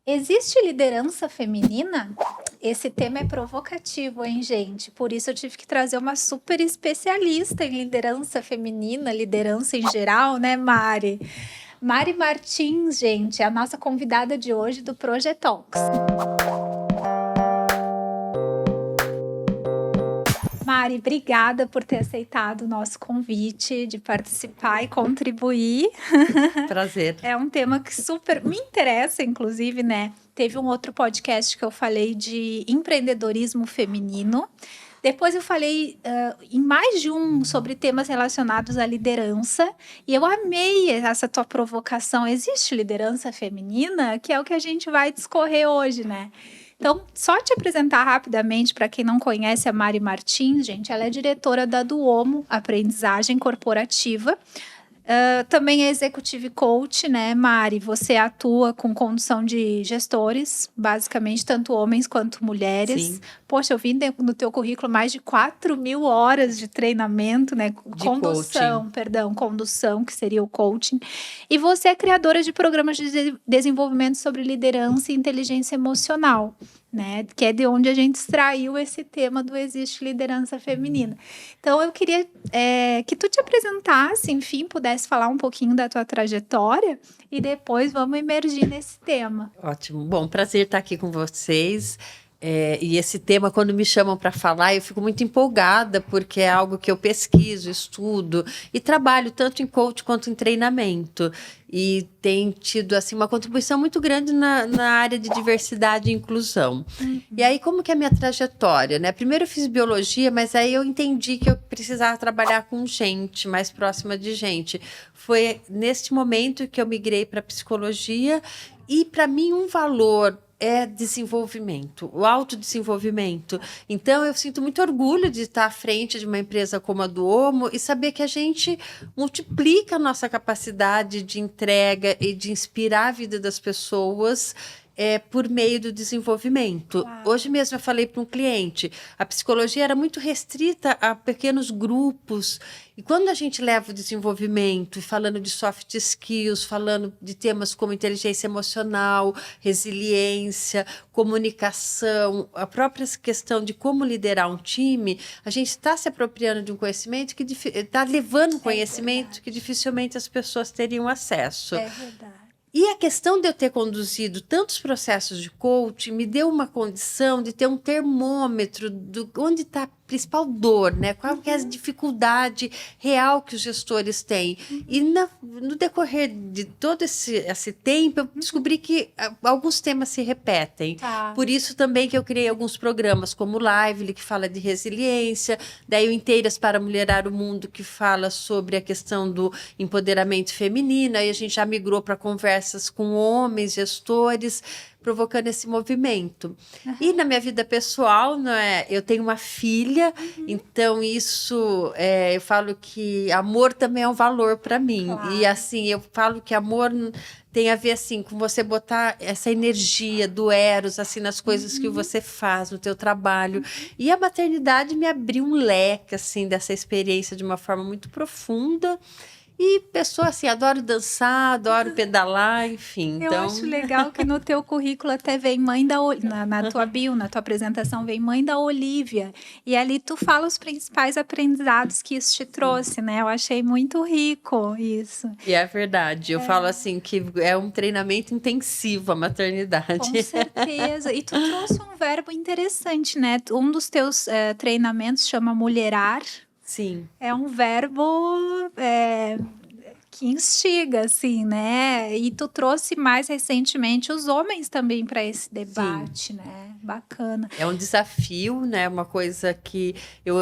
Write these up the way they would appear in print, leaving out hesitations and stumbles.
Existe liderança feminina? Esse tema é provocativo, hein, gente? Por isso eu tive que trazer uma super especialista em liderança feminina, liderança em geral, né, Mari? Mari Martins, gente, é a nossa convidada de hoje do Projetox. Mari, obrigada por ter aceitado o nosso convite de participar e contribuir. Prazer. É um tema que super me interessa, inclusive, né? Teve um outro podcast que eu falei de empreendedorismo feminino. Depois eu falei em mais de um sobre temas relacionados à liderança. E eu amei essa tua provocação. Existe liderança feminina? Que é o que a gente vai discorrer hoje, né? Então, só te apresentar rapidamente para quem não conhece a Mari Martins, gente, ela é diretora da Duomo Aprendizagem Corporativa. Também é executive coach, né, Mari? Você atua com condução de gestores, basicamente, tanto homens quanto mulheres. Sim. Poxa, eu vi no teu currículo mais de 4.000 horas de treinamento, né? Condução, que seria o coaching. E você é criadora de programas de desenvolvimento sobre liderança e inteligência emocional, né? Que é de onde a gente extraiu esse tema do Existe Liderança Feminina. Então, eu queria que tu te apresentasse, enfim, pudesse falar um pouquinho da tua trajetória e depois vamos emergir nesse tema. Ótimo. Bom, prazer estar aqui com vocês. E esse tema, quando me chamam para falar, eu fico muito empolgada, porque é algo que eu pesquiso, estudo e trabalho tanto em coach quanto em treinamento. E tem tido assim, uma contribuição muito grande na área de diversidade e inclusão. E aí, como que é a minha trajetória, né? Primeiro eu fiz biologia, mas aí eu entendi que eu precisava trabalhar com gente, mais próxima de gente. Foi neste momento que eu migrei para psicologia e, para mim, um valor é desenvolvimento, o autodesenvolvimento. Então, eu sinto muito orgulho de estar à frente de uma empresa como a Duomo e saber que a gente multiplica a nossa capacidade de entrega e de inspirar a vida das pessoas por meio do desenvolvimento. Claro. Hoje mesmo eu falei para um cliente, a psicologia era muito restrita a pequenos grupos, e quando a gente leva o desenvolvimento, falando de soft skills, falando de temas como inteligência emocional, resiliência, comunicação, a própria questão de como liderar um time, a gente está se apropriando de um conhecimento que está levando um conhecimento que dificilmente as pessoas teriam acesso. É verdade. E a questão de eu ter conduzido tantos processos de coaching me deu uma condição de ter um termômetro de onde está a principal dor, né? Qual que é a dificuldade real que os gestores têm. E no decorrer de todo esse tempo, eu descobri que alguns temas se repetem. Tá. Por isso também que eu criei alguns programas como o Lively, que fala de resiliência, daí o Inteiras para Mulherar o Mundo, que fala sobre a questão do empoderamento feminino, aí a gente já migrou para conversas com homens, gestores, provocando esse movimento. E na minha vida pessoal, eu tenho uma filha, então isso, eu falo que amor também é um valor para mim. Claro. E assim, eu falo que amor tem a ver assim, com você botar essa energia do Eros assim, nas coisas que você faz, no teu trabalho. E a maternidade me abriu um leque assim, dessa experiência de uma forma muito profunda. E pessoa assim, adoro dançar, adoro pedalar, enfim. Eu acho legal que no teu currículo até vem mãe da na tua bio, na tua apresentação, vem mãe da Olivia. E ali tu fala os principais aprendizados que isso te trouxe, né? Eu achei muito rico isso. E é verdade. Eu falo assim que é um treinamento intensivo a maternidade. Com certeza. E tu trouxe um verbo interessante, né? Um dos teus treinamentos chama mulherar. Sim. É um verbo que instiga, assim, né? E tu trouxe mais recentemente os homens também para esse debate, né? Bacana. É um desafio, né? Uma coisa que eu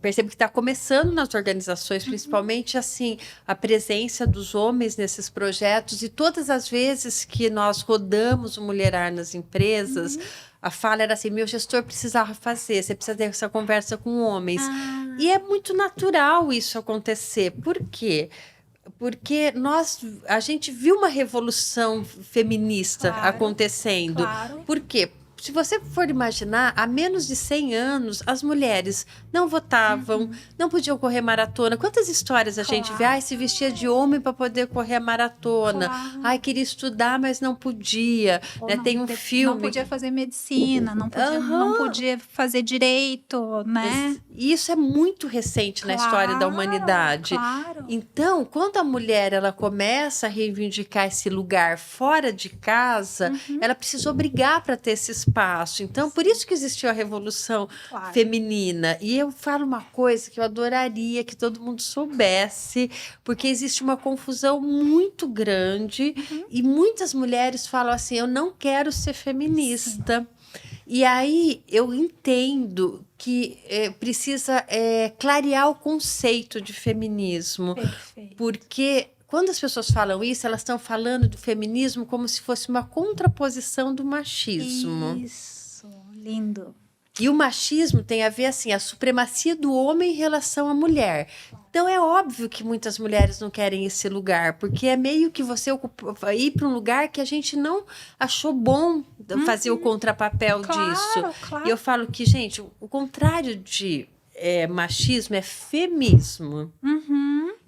percebo que está começando nas organizações, principalmente assim, a presença dos homens nesses projetos, e todas as vezes que nós rodamos o Mulherar nas empresas, a fala era assim, meu gestor precisava fazer, você precisa ter essa conversa com homens. E é muito natural isso acontecer. Por quê? Porque a gente viu uma revolução feminista acontecendo. Claro. Por quê? se você for imaginar, há menos de 100 anos, as mulheres não votavam, não podiam correr maratona. Quantas histórias a gente vê? Ai, se vestia de homem para poder correr a maratona. Claro. Ai, queria estudar, mas não podia. Né? Tem um filme... Não podia fazer medicina, não podia fazer direito, né? E isso é muito recente na história da humanidade. Claro. Então, quando a mulher ela começa a reivindicar esse lugar fora de casa, ela precisou brigar para ter esse espaço. Então, por isso que existiu a Revolução Feminina. E eu falo uma coisa que eu adoraria que todo mundo soubesse, porque existe uma confusão muito grande e muitas mulheres falam assim, eu não quero ser feminista. Sim. E aí eu entendo que precisa clarear o conceito de feminismo. Perfeito. Porque quando as pessoas falam isso, elas estão falando do feminismo como se fosse uma contraposição do machismo. Isso, lindo. E o machismo tem a ver, assim, a supremacia do homem em relação à mulher. Então, é óbvio que muitas mulheres não querem esse lugar, porque é meio que você ir para um lugar que a gente não achou bom fazer o contrapapel disso. Claro. E eu falo que, gente, o contrário de machismo é femismo.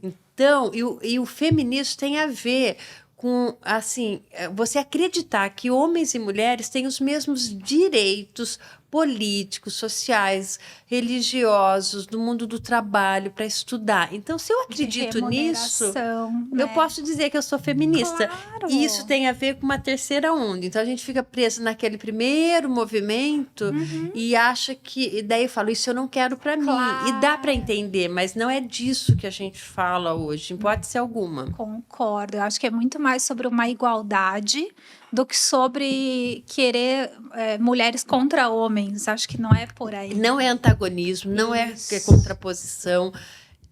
Então, e o feminismo tem a ver com, assim, você acreditar que homens e mulheres têm os mesmos direitos políticos, sociais, religiosos, do mundo do trabalho para estudar. Então, se eu acredito nisso, né? eu posso dizer que eu sou feminista. Claro. E isso tem a ver com uma terceira onda. Então, a gente fica preso naquele primeiro movimento e acha que... E daí eu falo, isso eu não quero para mim. E dá para entender, mas não é disso que a gente fala hoje, em hipótese alguma. Concordo. Eu acho que é muito mais sobre uma igualdade do que sobre querer mulheres contra homens. Acho que não é por aí. Não é antagonismo, não é contraposição.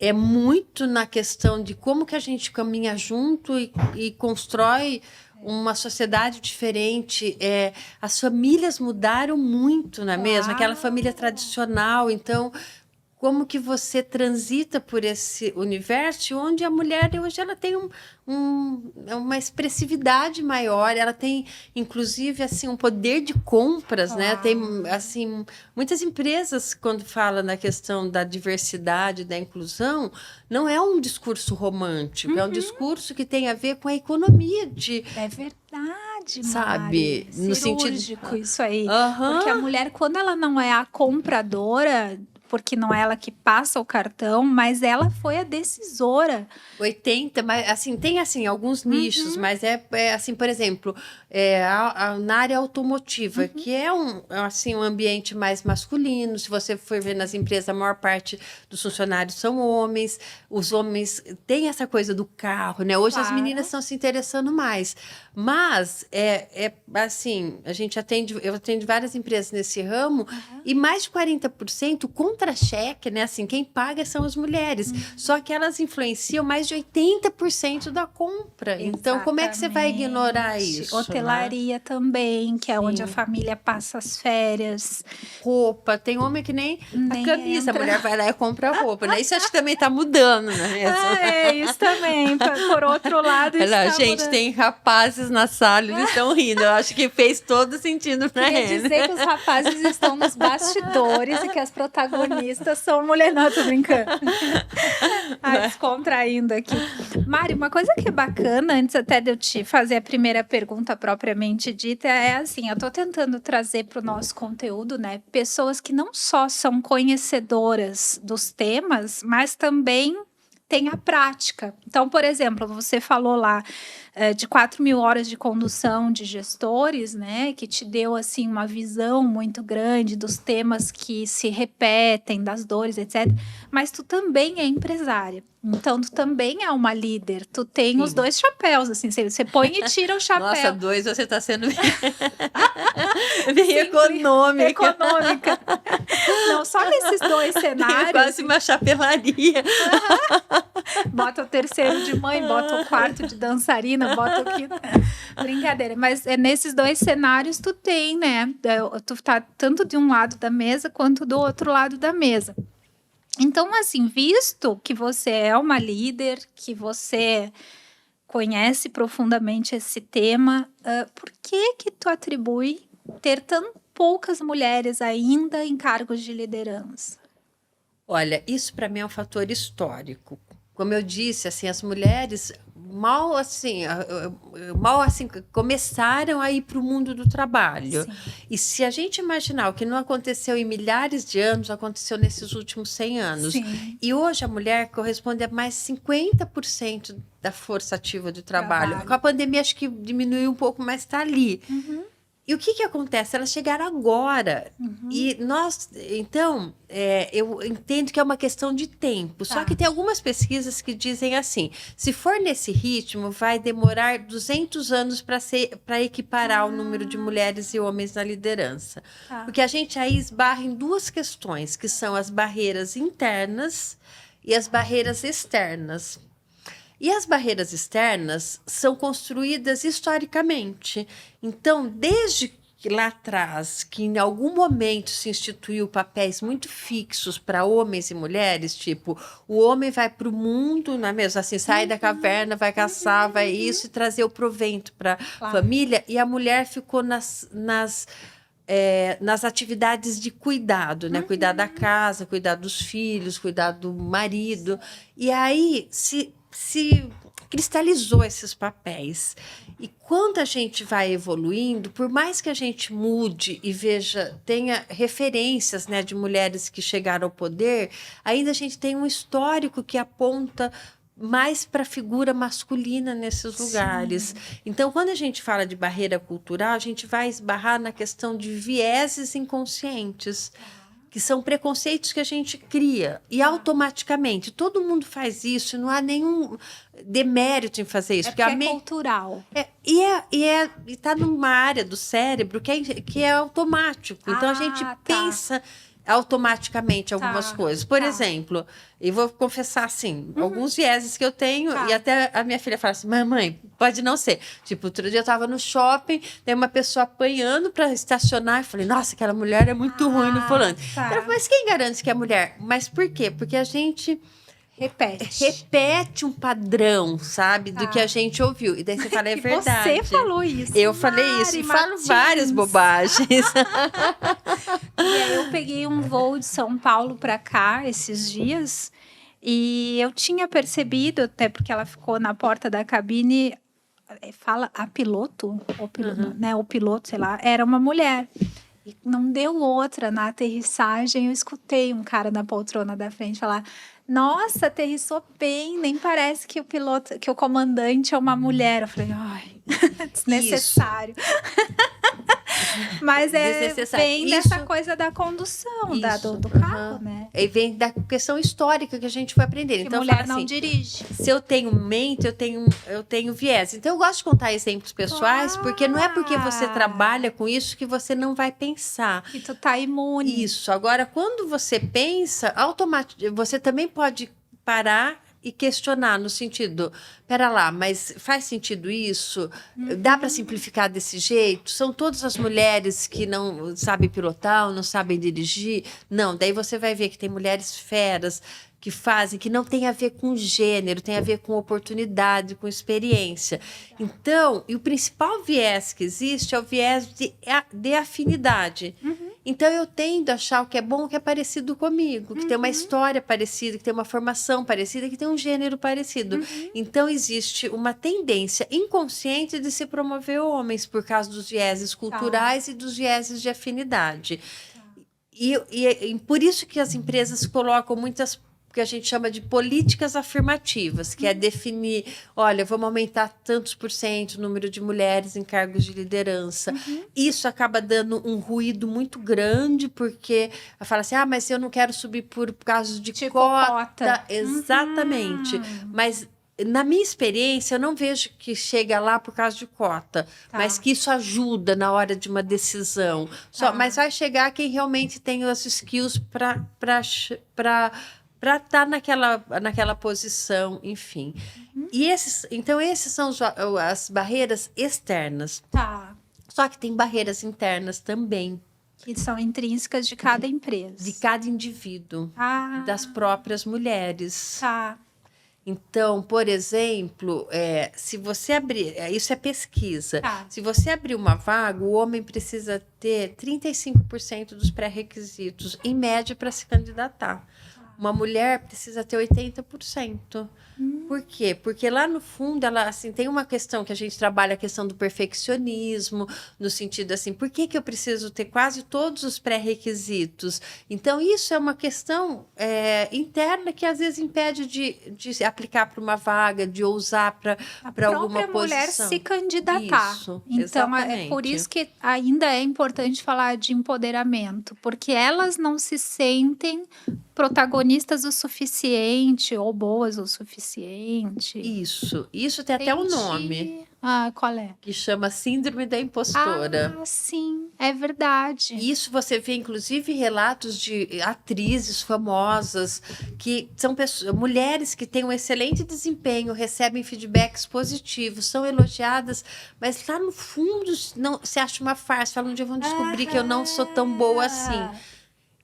É muito na questão de como que a gente caminha junto e constrói uma sociedade diferente. As famílias mudaram muito, não é mesmo? Aquela família tradicional. Então, como que você transita por esse universo onde a mulher hoje ela tem uma expressividade maior, ela tem inclusive assim um poder de compras, né? Tem assim muitas empresas quando falam na questão da diversidade, da inclusão, não é um discurso romântico, é um discurso que tem a ver com a economia de É verdade, sabe, Mari. no cirúrgico sentido isso aí. Porque a mulher, quando ela não é a compradora, porque não é ela que passa o cartão, mas ela foi a decisora. 80, mas assim, tem assim alguns nichos, mas assim, por exemplo, na área automotiva, que é um ambiente mais masculino. Se você for ver nas empresas, a maior parte dos funcionários são homens. Os homens têm essa coisa do carro, né? Hoje as meninas estão se interessando mais. Mas assim, eu atendo várias empresas nesse ramo e mais de 40% contra-cheque, né? Assim, quem paga são as mulheres. Só que elas influenciam mais de 80% da compra. Exatamente. Então, como é que você vai ignorar isso? Hotelaria, né? Também, que é onde a família passa as férias. Roupa, tem homem que nem a camisa, a mulher vai lá e compra roupa, né? Isso acho que também está mudando, né? Isso também. Por outro lado, gente, tem rapazes na sala, eles estão rindo. Eu acho que fez todo sentido para eles. Queria dizer que os rapazes estão nos bastidores e que as protagonistas são mulheres. Não, tô brincando. Descontraindo aqui. Mari, uma coisa que é bacana, antes até de eu te fazer a primeira pergunta propriamente dita, é assim, eu tô tentando trazer para o nosso conteúdo, né, pessoas que não só são conhecedoras dos temas, mas também têm a prática. Então, por exemplo, você falou lá de 4.000 horas de condução de gestores, né, que te deu assim uma visão muito grande dos temas que se repetem, das dores, etc. Mas tu também é empresária. Então, tu também é uma líder. Tu tem os dois chapéus, assim. Você põe e tira o chapéu. Nossa, dois, você está sendo bem econômica. Econômica. Não, só nesses dois cenários. É quase uma chapelaria. Bota o terceiro de mãe, bota o quarto de dançarina, bota o quinto. Brincadeira. Mas nesses dois cenários, tu tem, né? Tu tá tanto de um lado da mesa, quanto do outro lado da mesa. Então, assim, visto que você é uma líder, que você conhece profundamente esse tema, por que tu atribui ter poucas mulheres ainda em cargos de liderança? Olha, isso para mim é um fator histórico. Como eu disse, assim, as mulheres mal assim começaram a ir para o mundo do trabalho. Sim. E se a gente imaginar o que não aconteceu em milhares de anos, aconteceu nesses últimos 100 anos. Sim. E hoje a mulher corresponde a mais 50% da força ativa do trabalho. Com a pandemia, acho que diminuiu um pouco, mas está ali. E o que acontece? Elas chegaram agora. E nós, então, eu entendo que é uma questão de tempo. Só que tem algumas pesquisas que dizem assim, se for nesse ritmo, vai demorar 200 anos para equiparar o número de mulheres e homens na liderança. Porque a gente aí esbarra em duas questões, que são as barreiras internas e as barreiras externas. E as barreiras externas são construídas historicamente. Então, desde que lá atrás, que em algum momento se instituiu papéis muito fixos para homens e mulheres, tipo, o homem vai para o mundo, não é mesmo? Assim, sai da caverna, vai caçar, vai isso, e trazer o provento para a família, e a mulher ficou nas atividades de cuidado, né? Cuidar da casa, cuidar dos filhos, cuidar do marido. E aí se cristalizou esses papéis. E quando a gente vai evoluindo, por mais que a gente mude e tenha referências, né, de mulheres que chegaram ao poder, ainda a gente tem um histórico que aponta mais para a figura masculina nesses lugares. Sim. Então, quando a gente fala de barreira cultural, a gente vai esbarrar na questão de vieses inconscientes, que são preconceitos que a gente cria. E automaticamente, todo mundo faz isso, não há nenhum demérito em fazer isso. Porque é cultural. E está numa área do cérebro que é automático. Então, a gente pensa automaticamente algumas coisas. Por exemplo, eu vou confessar assim, alguns vieses que eu tenho, e até a minha filha fala assim, mamãe, pode não ser. Tipo, outro dia eu estava no shopping, tem uma pessoa apanhando para estacionar, e falei, nossa, aquela mulher é muito ruim no fulano. Ela falou, mas quem garante que é mulher? Mas por quê? Porque a gente repete um padrão, sabe? Do que a gente ouviu. E daí você fala, é verdade. Você falou isso. Eu falei isso e falo várias bobagens. E aí eu peguei um voo de São Paulo para cá esses dias e eu tinha percebido, até porque ela ficou na porta da cabine, fala a piloto, né? O piloto, sei lá, era uma mulher. E não deu outra na aterrissagem. Eu escutei um cara na poltrona da frente falar: nossa, aterrissou bem, nem parece que o comandante é uma mulher. Eu falei, ai, desnecessário. Mas vem dessa coisa da condução do carro, né? E vem da questão histórica que a gente foi aprendendo. Que então, mulher não dirige. Se eu tenho mente, eu tenho viés. Então, eu gosto de contar exemplos pessoais, porque não é porque você trabalha com isso que você não vai pensar. Que tu tá imune. Isso. Agora, quando você pensa, automaticamente, você também pode parar e questionar no sentido, pera lá, mas faz sentido isso? Dá para simplificar desse jeito? São todas as mulheres que não sabem pilotar, ou não sabem dirigir? Não, daí você vai ver que tem mulheres feras que fazem, que não tem a ver com gênero, tem a ver com oportunidade, com experiência. Então, e o principal viés que existe é o viés de afinidade. Então, eu tendo a achar o que é bom, o que é parecido comigo, que tem uma história parecida, que tem uma formação parecida, que tem um gênero parecido. Então, existe uma tendência inconsciente de se promover homens por causa dos vieses culturais e dos vieses de afinidade. E por isso que as empresas colocam muitas que a gente chama de políticas afirmativas, que é definir, olha, vamos aumentar tantos % o número de mulheres em cargos de liderança. Isso acaba dando um ruído muito grande, porque fala assim, mas eu não quero subir por causa de cota. Exatamente. Mas na minha experiência, eu não vejo que chega lá por causa de cota, mas que isso ajuda na hora de uma decisão. Mas vai chegar quem realmente tem as skills para estar naquela posição, enfim. Então, esses são as barreiras externas. Só que tem barreiras internas também. Que são intrínsecas de cada empresa. De cada indivíduo. Das próprias mulheres. Então, por exemplo, se você abrir, isso é pesquisa, Tá. se você abrir uma vaga, o homem precisa ter 35% dos pré-requisitos, em média, para se candidatar. Uma mulher precisa ter 80%. Por quê? Porque lá no fundo, ela assim, tem uma questão que a gente trabalha, a questão do perfeccionismo, no sentido assim, por que eu preciso ter quase todos os pré-requisitos? Então, isso é uma questão interna que às vezes impede de aplicar para uma vaga, de ousar para alguma A própria mulher posição. se candidatar. Isso, Então, é por exatamente. isso que ainda é importante falar de empoderamento, porque elas não se sentem protagonistas o suficiente ou boas o suficiente. Isso tem até um nome, Ah, qual é? que chama Síndrome da Impostora. Ah, sim, é verdade. Isso você vê, inclusive, relatos de atrizes famosas que são mulheres que têm um excelente desempenho, recebem feedbacks positivos, são elogiadas, mas lá no fundo não, se acha uma farsa, falam, um dia vão descobrir que eu não sou tão boa assim.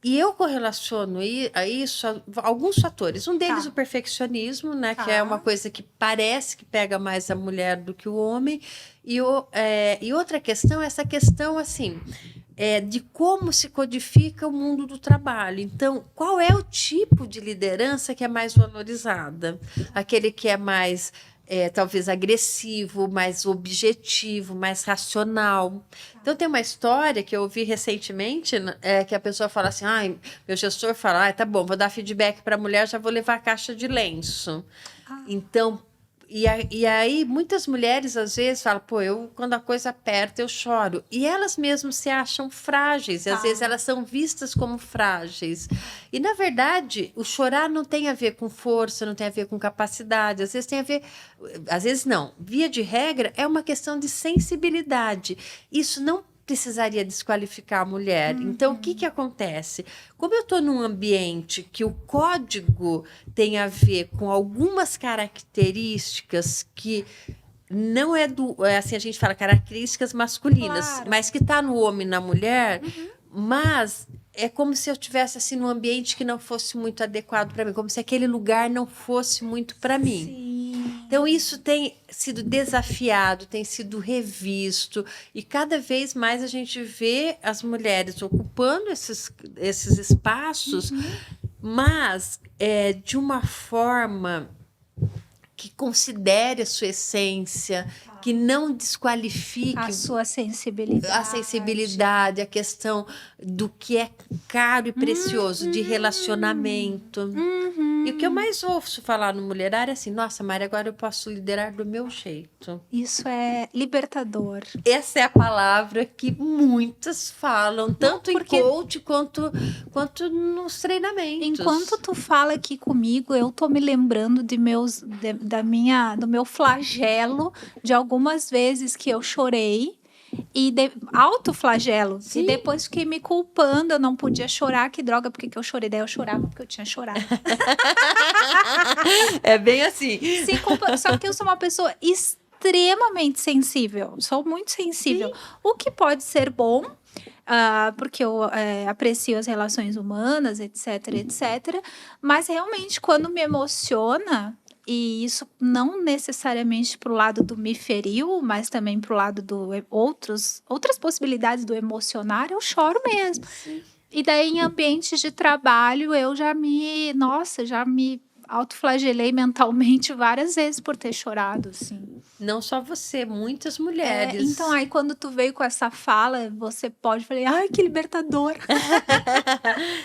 E eu correlaciono a isso a alguns fatores. Um deles, o perfeccionismo, né? Que é uma coisa que parece que pega mais a mulher do que o homem. E outra questão é essa questão, assim, de como se codifica o mundo do trabalho. Então, qual é o tipo de liderança que é mais valorizada? Aquele que é mais... talvez agressivo, mais objetivo, mais racional. Então, tem uma história que eu ouvi recentemente, que a pessoa fala assim, meu gestor fala, tá bom, vou dar feedback para a mulher, já vou levar a caixa de lenço. Então, e aí muitas mulheres às vezes falam, quando a coisa aperta eu choro. E elas mesmas se acham frágeis, e às vezes elas são vistas como frágeis. E na verdade, o chorar não tem a ver com força, não tem a ver com capacidade, às vezes tem a ver, às vezes não. Via de regra, é uma questão de sensibilidade. Isso não precisaria desqualificar a mulher. Então, o que acontece? Como eu estou num ambiente que o código tem a ver com algumas características que não assim, a gente fala características masculinas, mas que está no homem e na mulher, mas é como se eu estivesse assim, num ambiente que não fosse muito adequado para mim, como se aquele lugar não fosse muito para mim. Sim. Então, isso tem sido desafiado, tem sido revisto, e cada vez mais a gente vê as mulheres ocupando esses espaços, mas de uma forma que considere a sua essência, que não desqualifique a sua sensibilidade, a questão do que é caro e precioso, de relacionamento. E o que eu mais ouço falar no Mulherário é assim, nossa, Mari, agora eu posso liderar do meu jeito. Isso é libertador. Essa é a palavra que muitas falam, tanto em coach quanto nos treinamentos. Enquanto tu fala aqui comigo, eu tô me lembrando do meu flagelo, de algumas vezes que eu chorei. E autoflagelo. Sim. E depois fiquei me culpando, eu não podia chorar, que droga, por que eu chorei? Daí eu chorava porque eu tinha chorado. É bem assim. Só que eu sou uma pessoa extremamente sensível, sou muito sensível. Sim. O que pode ser bom, porque eu aprecio as relações humanas, etc, etc. Mas realmente, quando me emociona... E isso não necessariamente para o lado do me feriu, mas também para o lado do outras possibilidades do emocionar, eu choro mesmo. Sim. E daí, em ambientes de trabalho, eu já me autoflagelei mentalmente várias vezes por ter chorado, assim. Não só você, muitas mulheres. Então, aí quando tu veio com essa fala, você pode falar, ai, que libertador.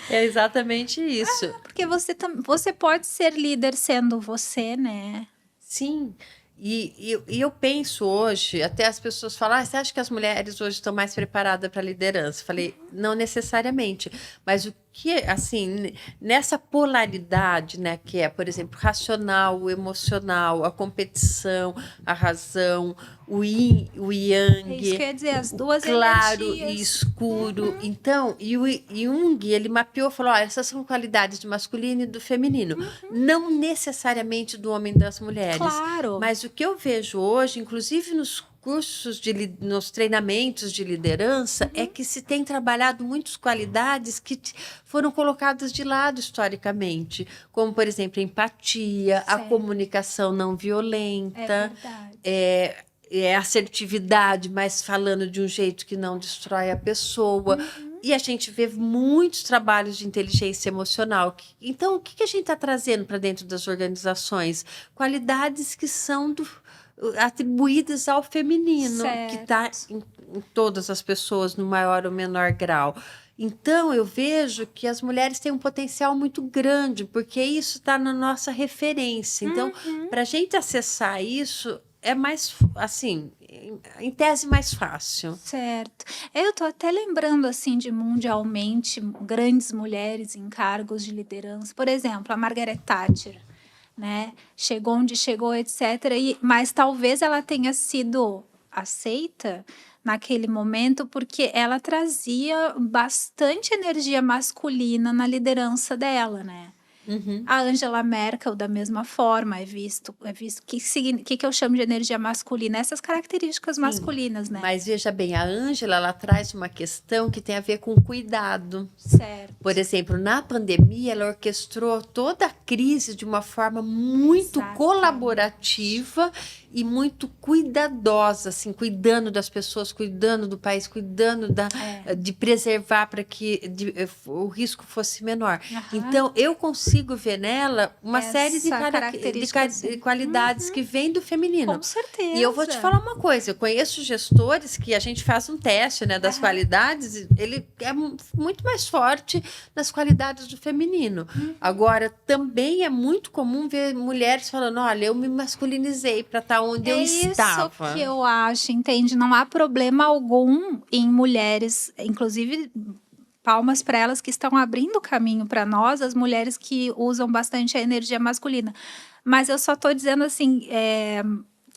É exatamente isso. Porque você pode ser líder sendo você, né? Sim. E eu penso hoje, até as pessoas falam, você acha que as mulheres hoje estão mais preparadas para a liderança? Falei, não necessariamente, mas o que, assim, nessa polaridade, né, que é, por exemplo, racional, o emocional, a competição, a razão, o yin, o yang. É isso quer dizer, as duas claro energias. E escuro. Então, e o Jung, ele mapeou, falou, essas são qualidades do masculino e do feminino. Não necessariamente do homem e das mulheres. Claro. Mas o que eu vejo hoje, inclusive nos cursos, nos treinamentos de liderança, é que se tem trabalhado muitas qualidades que foram colocadas de lado historicamente, como, por exemplo, a empatia, a comunicação não violenta, a assertividade, mas falando de um jeito que não destrói a pessoa. E a gente vê muitos trabalhos de inteligência emocional. Então, o que a gente está trazendo para dentro das organizações? Qualidades que são atribuídas ao feminino, que está em todas as pessoas, no maior ou menor grau. Então, eu vejo que as mulheres têm um potencial muito grande, porque isso está na nossa referência. Então, para a gente acessar isso, é mais, assim, em tese, mais fácil. Certo. Eu estou até lembrando, assim, de mundialmente grandes mulheres em cargos de liderança. Por exemplo, a Margaret Thatcher, né? Chegou onde chegou, etc. Mas talvez ela tenha sido aceita naquele momento porque ela trazia bastante energia masculina na liderança dela, né? A Angela Merkel, da mesma forma, é visto que eu chamo de energia masculina, essas características masculinas, né? Mas veja bem, a Angela, ela traz uma questão que tem a ver com cuidado. Certo. Por exemplo, na pandemia, ela orquestrou toda a crise de uma forma muito colaborativa e muito cuidadosa, assim, cuidando das pessoas, cuidando do país, cuidando de preservar para que o risco fosse menor. Então, eu consigo ver nela uma série de qualidades que vêm do feminino. Com certeza. E eu vou te falar uma coisa, eu conheço gestores que a gente faz um teste, né, das qualidades, ele é muito mais forte nas qualidades do feminino. Agora, também é muito comum ver mulheres falando, olha, eu me masculinizei para estar onde eu estava. É isso que eu acho, entende? Não há problema algum em mulheres, inclusive palmas para elas que estão abrindo caminho para nós, as mulheres que usam bastante a energia masculina. Mas eu só estou dizendo assim,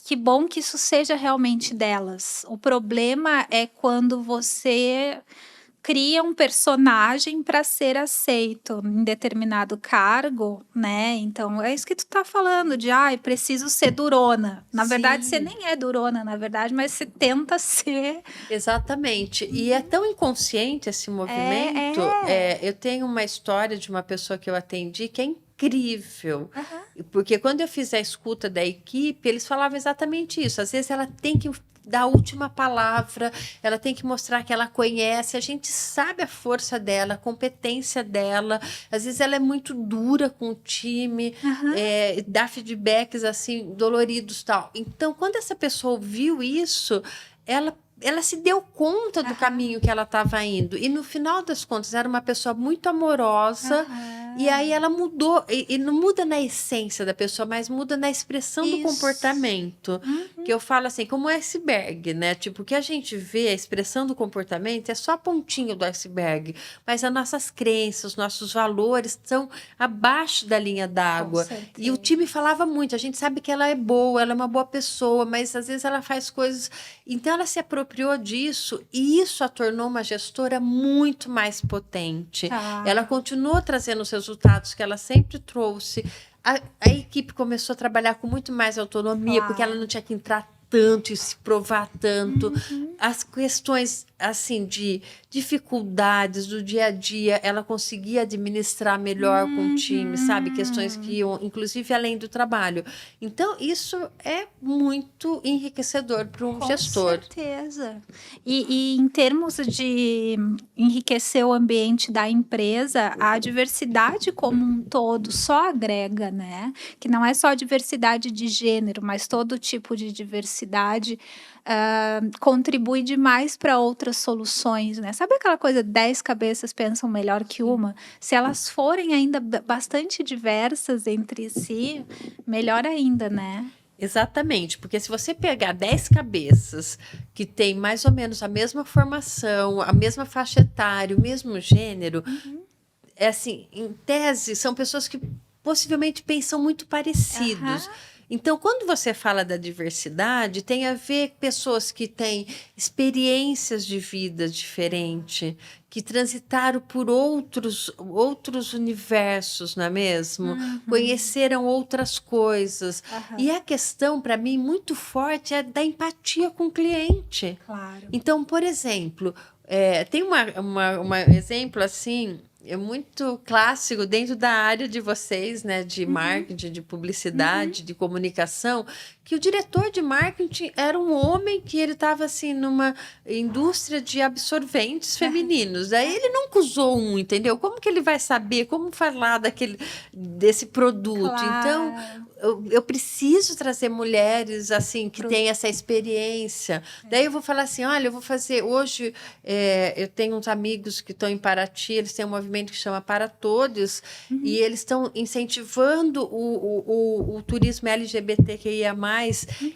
que bom que isso seja realmente delas. O problema é quando você cria um personagem para ser aceito em determinado cargo, né? Então, é isso que tu tá falando, de preciso ser durona. Na verdade, você nem é durona, na verdade, mas você tenta ser. Exatamente. E é tão inconsciente esse movimento. Eu tenho uma história de uma pessoa que eu atendi que é incrível. Porque quando eu fiz a escuta da equipe, eles falavam exatamente isso. Às vezes ela tem que dar a última palavra, ela tem que mostrar que ela conhece, a gente sabe a força dela, a competência dela, às vezes ela é muito dura com o time, dá feedbacks assim, doloridos e tal. Então, quando essa pessoa ouviu isso, ela se deu conta do caminho que ela estava indo. E no final das contas, era uma pessoa muito amorosa. E aí ela mudou. E não muda na essência da pessoa, mas muda na expressão do comportamento. Que eu falo assim, como um iceberg, né? Tipo, o que a gente vê, a expressão do comportamento é só a pontinha do iceberg. Mas as nossas crenças, os nossos valores estão abaixo da linha d'água. E o time falava muito. A gente sabe que ela é boa, ela é uma boa pessoa, mas às vezes ela faz coisas... Então, ela se apropriou disso e isso a tornou uma gestora muito mais potente. Ela continuou trazendo os resultados que ela sempre trouxe. A equipe começou a trabalhar com muito mais autonomia, porque ela não tinha que entrar tanto e se provar tanto. As questões assim de dificuldades do dia a dia, ela conseguia administrar melhor com o time, sabe? Questões que iam, inclusive, além do trabalho. Então, isso é muito enriquecedor para um gestor. Com certeza. E em termos de enriquecer o ambiente da empresa, a diversidade como um todo só agrega, né? Que não é só diversidade de gênero, mas todo tipo de diversidade contribui demais para outras soluções, né? Sabe aquela coisa, 10 cabeças pensam melhor que uma? Se elas forem ainda bastante diversas entre si, melhor ainda, né? Exatamente, porque se você pegar 10 cabeças que têm mais ou menos a mesma formação, a mesma faixa etária, o mesmo gênero, é assim, em tese, são pessoas que possivelmente pensam muito parecidos. Então, quando você fala da diversidade, tem a ver com pessoas que têm experiências de vida diferentes, que transitaram por outros universos, não é mesmo? Conheceram outras coisas. E a questão, para mim, muito forte é da empatia com o cliente. Claro. Então, por exemplo, tem um exemplo assim, é muito clássico dentro da área de vocês, né, de marketing, de publicidade, de comunicação, que o diretor de marketing era um homem que ele estava assim numa indústria de absorventes femininos. Aí ele nunca usou um, entendeu? Como que ele vai saber como falar desse produto? Claro. Então, eu preciso trazer mulheres assim que têm essa experiência. Daí eu vou falar assim, olha, eu vou fazer hoje, eu tenho uns amigos que estão em Paraty, eles têm um movimento que chama Para Todos, e eles estão incentivando o turismo LGBTQIA+.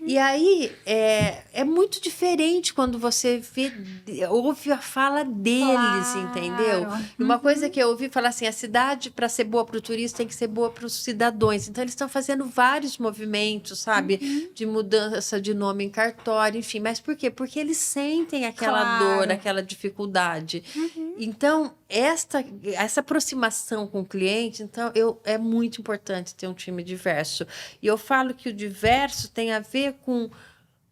E aí é muito diferente quando você ouve a fala deles, entendeu? E uma coisa que eu ouvi falar assim, a cidade, para ser boa para o turista, tem que ser boa para os cidadãos. Então, eles estão fazendo vários movimentos, sabe? De mudança de nome em cartório, enfim. Mas por quê? Porque eles sentem aquela dor, aquela dificuldade. Então, essa aproximação com o cliente, então, é muito importante ter um time diverso. E eu falo que o diverso tem a ver com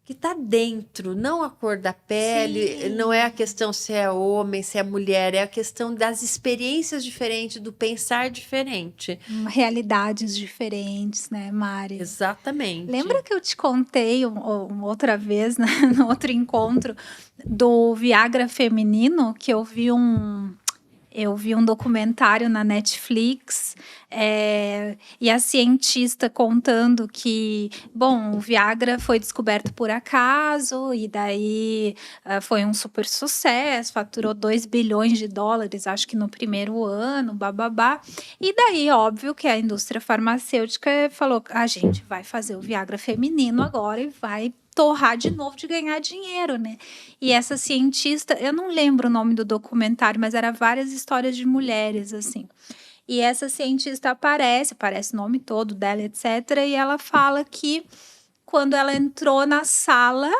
que está dentro, não a cor da pele, não é a questão se é homem, se é mulher, é a questão das experiências diferentes, do pensar diferente. Realidades diferentes, né, Mari? Exatamente. Lembra que eu te contei uma outra vez, né, no outro encontro, do Viagra feminino, que eu vi um documentário na Netflix, e a cientista contando que, bom, o Viagra foi descoberto por acaso, e daí foi um super sucesso, faturou 2 bilhões de dólares, acho que no primeiro ano, bababá. E daí, óbvio que a indústria farmacêutica falou, a gente vai fazer o Viagra feminino agora e vai torrar de novo de ganhar dinheiro, né? E essa cientista, eu não lembro o nome do documentário, mas era várias histórias de mulheres, assim. E essa cientista aparece o nome todo dela, etc. E ela fala que quando ela entrou na sala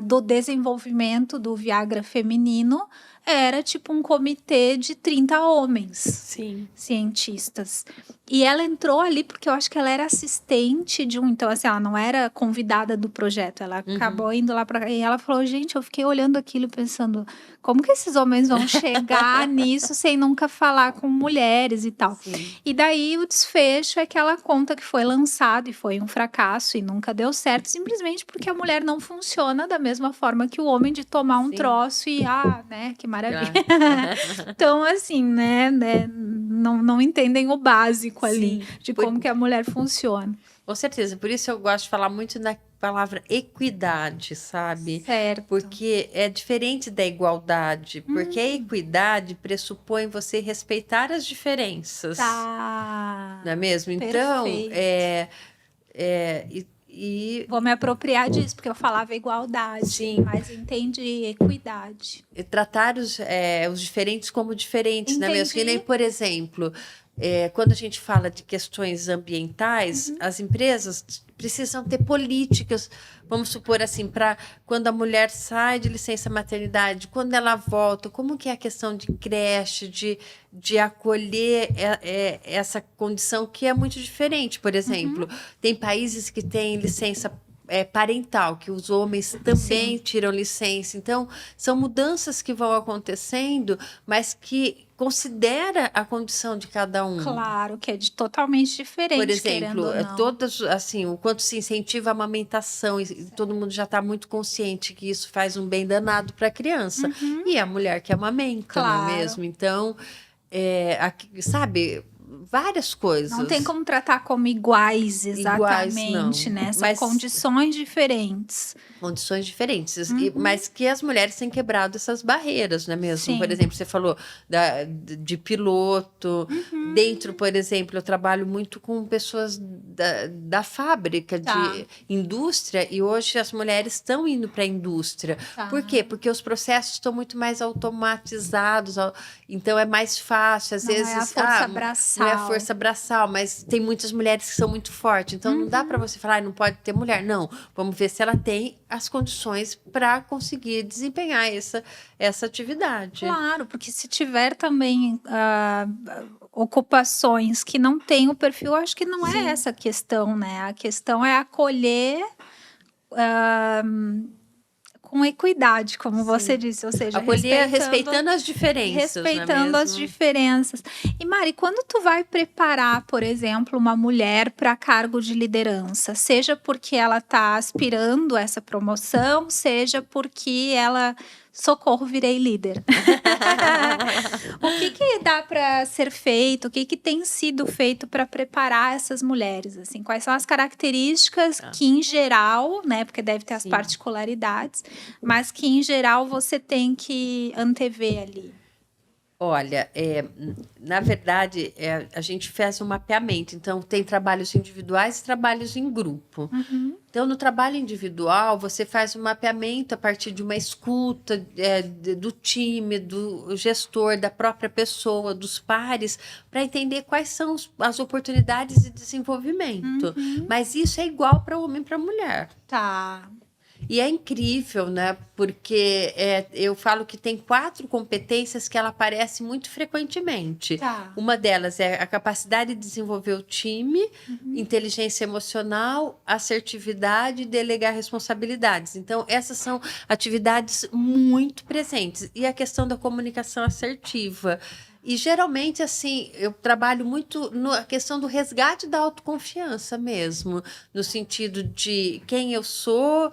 do desenvolvimento do Viagra feminino, era tipo um comitê de 30 homens. Sim. Cientistas. E ela entrou ali porque eu acho que ela era assistente de um... Então, assim, ela não era convidada do projeto. Ela acabou indo lá para... E ela falou, gente, eu fiquei olhando aquilo pensando... Como que esses homens vão chegar nisso sem nunca falar com mulheres e tal? Sim. E daí o desfecho é que ela conta que foi lançado e foi um fracasso e nunca deu certo, simplesmente porque a mulher não funciona da mesma forma que o homem de tomar um troço e, né, que maravilha. Então, assim, né não entendem o básico ali de como que a mulher funciona. Com certeza, por isso eu gosto de falar muito na palavra equidade, sabe? Certo. Porque é diferente da igualdade, porque a equidade pressupõe você respeitar as diferenças. Tá. Não é mesmo? Então, vou me apropriar disso, porque eu falava igualdade, mas entendi equidade. Tratar os diferentes como diferentes, não é mesmo? Que nem, por exemplo, quando a gente fala de questões ambientais, as empresas precisam ter políticas, vamos supor assim, para quando a mulher sai de licença maternidade, quando ela volta, como que é a questão de creche, de acolher essa condição que é muito diferente. Por exemplo, tem países que têm licença parental, que os homens também tiram licença. Então, são mudanças que vão acontecendo, mas que considera a condição de cada um. Claro, que é totalmente diferente. Por exemplo, todas, assim, o quanto se incentiva a amamentação, e todo mundo já está muito consciente que isso faz um bem danado para a criança. E é a mulher que amamenta, não é mesmo? Então, sabe, várias coisas. Não tem como tratar como iguais, exatamente, né? São condições diferentes. Condições diferentes, mas que as mulheres têm quebrado essas barreiras, não é mesmo? Sim. Por exemplo, você falou de piloto. Dentro, por exemplo, eu trabalho muito com pessoas da fábrica, de indústria, e hoje as mulheres estão indo para a indústria. Por quê? Porque os processos estão muito mais automatizados, então é mais fácil, às vezes... É a força braçal. braçal. Não é força braçal, mas tem muitas mulheres que são muito fortes. Então, não dá para você falar, não pode ter mulher. Não, vamos ver se ela tem as condições para conseguir desempenhar essa atividade. Claro, porque se tiver também ocupações que não têm o perfil, acho que não é essa a questão, né? A questão é acolher com equidade, como você disse, ou seja, acolher respeitando as diferenças. Respeitando as diferenças. E Mari, quando tu vai preparar, por exemplo, uma mulher para cargo de liderança, seja porque ela está aspirando a essa promoção, seja porque ela socorro, virei líder. O que dá para ser feito? O que tem sido feito para preparar essas mulheres? Assim, quais são as características que, em geral, né? Porque deve ter as particularidades, mas que, em geral, você tem que antever ali. Olha, na verdade, a gente faz um mapeamento. Então, tem trabalhos individuais e trabalhos em grupo. Então, no trabalho individual, você faz um mapeamento a partir de uma escuta do time, do gestor, da própria pessoa, dos pares, para entender quais são as oportunidades de desenvolvimento. Mas isso é igual para homem e para mulher. Tá. E é incrível, né? Porque eu falo que tem 4 competências que ela aparece muito frequentemente. Tá. Uma delas é a capacidade de desenvolver o time, inteligência emocional, assertividade e delegar responsabilidades. Então, essas são atividades muito presentes. E a questão da comunicação assertiva. E, geralmente, assim, eu trabalho muito na questão do resgate da autoconfiança mesmo, no sentido de quem eu sou,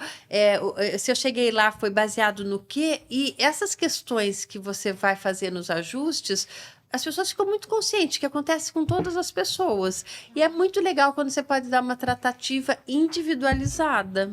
se eu cheguei lá foi baseado no quê, e essas questões que você vai fazer nos ajustes, as pessoas ficam muito conscientes que acontece com todas as pessoas. E é muito legal quando você pode dar uma tratativa individualizada.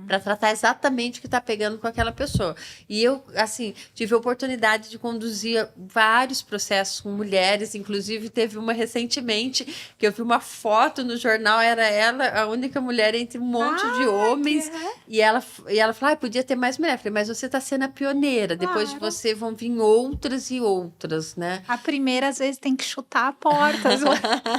Para tratar exatamente o que está pegando com aquela pessoa. E eu, assim, tive a oportunidade de conduzir vários processos com mulheres, inclusive teve uma recentemente, que eu vi uma foto no jornal, era ela, a única mulher entre um monte de homens, e ela falou, podia ter mais mulher. Eu falei, mas você está sendo a pioneira, depois de você vão vir outras e outras, né? A primeira, às vezes, tem que chutar a porta,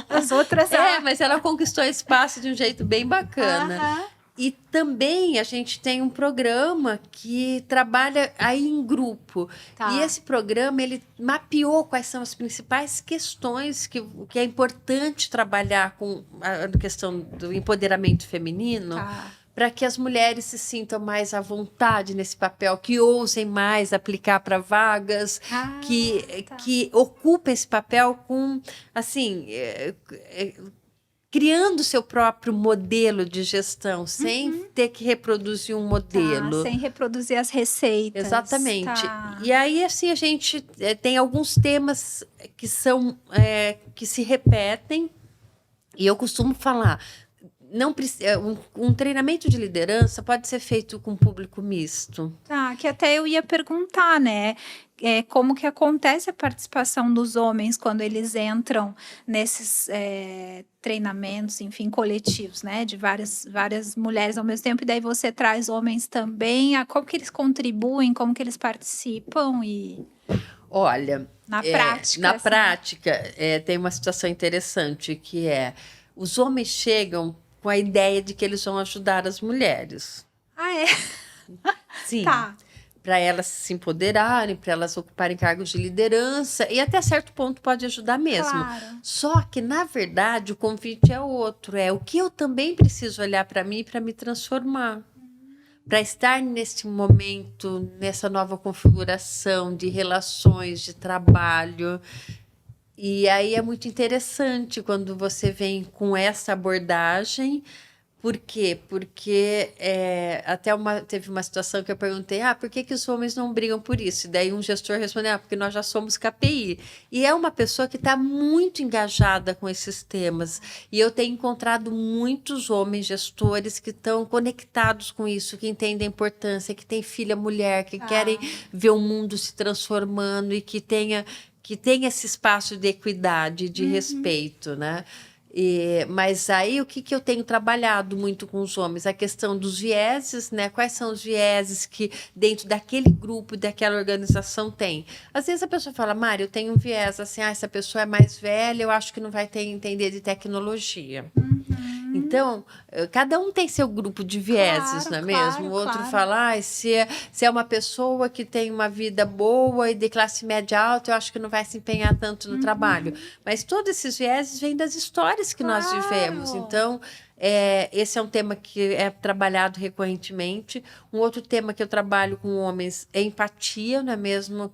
as outras... mas ela conquistou espaço de um jeito bem bacana. E também a gente tem um programa que trabalha aí em grupo. E esse programa, ele mapeou quais são as principais questões que é importante trabalhar com a questão do empoderamento feminino, para que as mulheres se sintam mais à vontade nesse papel, que ousem mais aplicar para vagas, que ocupem esse papel com, assim... criando seu próprio modelo de gestão, sem ter que reproduzir um modelo. Sem reproduzir as receitas. Exatamente. E aí, assim, a gente tem alguns temas que são que se repetem, e eu costumo falar, um treinamento de liderança pode ser feito com público misto. Que até eu ia perguntar, né? Como que acontece a participação dos homens quando eles entram nesses treinamentos, enfim, coletivos, né? De várias mulheres ao mesmo tempo, e daí você traz homens também. Como que eles contribuem, como que eles participam e... Olha, na prática. Na prática, tem uma situação interessante, que os homens chegam com a ideia de que eles vão ajudar as mulheres. Sim. Para elas se empoderarem, para elas ocuparem cargos de liderança, e até certo ponto pode ajudar mesmo. Só que, na verdade, o convite é outro. O que eu também preciso olhar para mim para me transformar. Para estar nesse momento, nessa nova configuração de relações, de trabalho. E aí é muito interessante quando você vem com essa abordagem. Por quê? Porque teve uma situação que eu perguntei, por que os homens não brigam por isso? E daí um gestor respondeu, porque nós já somos KPI. E é uma pessoa que está muito engajada com esses temas. E eu tenho encontrado muitos homens gestores que estão conectados com isso, que entendem a importância, que têm filha mulher, que querem ver o mundo se transformando e que tenha esse espaço de equidade, de respeito, né? Mas aí o que eu tenho trabalhado muito com os homens? A questão dos vieses, né? Quais são os vieses que dentro daquele grupo, daquela organização tem? Às vezes a pessoa fala, Mari, eu tenho um viés assim, essa pessoa é mais velha, eu acho que não vai entender de tecnologia. Então, cada um tem seu grupo de vieses, não é mesmo? O outro fala, se é uma pessoa que tem uma vida boa e de classe média alta, eu acho que não vai se empenhar tanto no trabalho. Mas todos esses vieses vêm das histórias que nós vivemos. Então, esse é um tema que é trabalhado recorrentemente. Um outro tema que eu trabalho com homens é empatia, não é mesmo?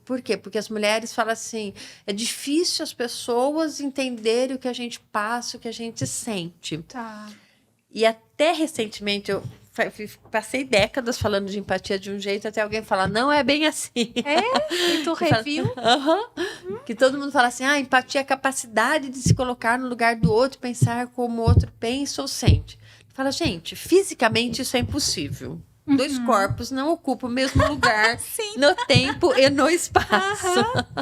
Por quê? Porque as mulheres falam assim, é difícil as pessoas entenderem o que a gente passa, o que a gente sente. Tá. E até recentemente eu passei décadas falando de empatia de um jeito, até alguém falar, não é bem assim. E tu reviu? Que todo mundo fala assim, empatia é a capacidade de se colocar no lugar do outro, pensar como o outro pensa ou sente. Fala, gente, fisicamente isso é impossível. Dois corpos não ocupam o mesmo lugar no tempo e no espaço.